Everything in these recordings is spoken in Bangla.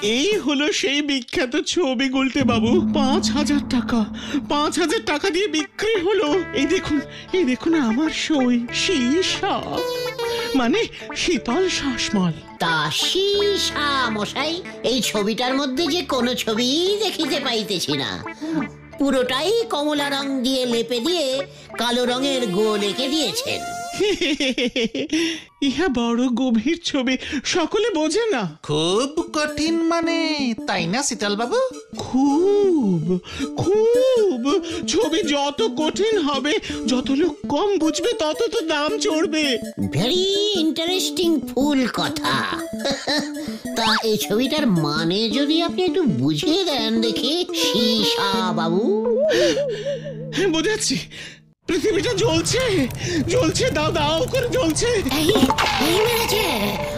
এই হলো সেই বিখ্যাত ছবি গুলটে বাবু। 5,000 টাকা, 5,000 টাকা দিয়ে বিক্রি হলো। এই দেখুন আমার সই, সীসা মানে শীতল শাসমল। তা সীসা মশাই, এই ছবিটার মধ্যে যে কোনো ছবি দেখিতে পাইতেছি না। পুরোটাই কমলা রং দিয়ে লেপে দিয়ে কালো রঙের গোল এঁকে দিয়েছেন। ইহা বড় গভীর ছবি, সকলে বোঝে না। খুব কঠিন মানে, তাই না শীতল বাবু? খুব খুব ছবি যত কঠিন হবে, যত লোক কম বুঝবে, তত তো দাম চড়বে। ভেরি ইন্টারেস্টিং ফুল কথা। তা এই ছবিটার মানে যদি আপনি একটু বুঝিয়ে দেন দেখি সীসা বাবু। বুঝাচ্ছি, পৃথিবীটা জ্বলছে জ্বলছে, দাও দাও করে জ্বলছে।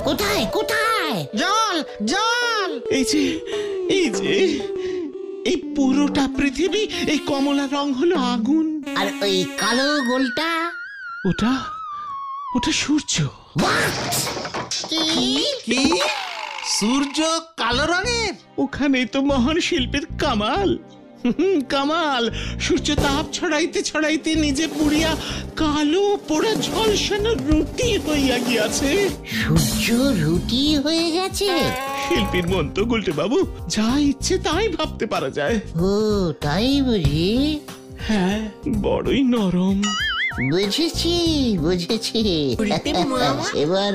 কোথায় কোথায়? জল জল! এই যে এই পুরোটা পৃথিবী, এই কমলা রং হলো আগুন। আর ওই কালো গোলটা? ওটা সূর্য। কি? সূর্য কালো রঙের? ওখানেই তো মহান শিল্পীর কামাল। কামাল। সূর্য তাপ ছড়াইতে ছড়াইতে নিজে পুড়িয়া কালো পোড়া ঝলসানো রুটি হইয়া গিয়াছে। সূর্য রুটি হয়ে গেছে? শিল্পীর মন তো গুলটে বাবু, যা ইচ্ছে তাই ভাবতে পারা যায়। ও তাই বুঝি? হ্যাঁ, বড়ই নরম। বুঝেছি। এবার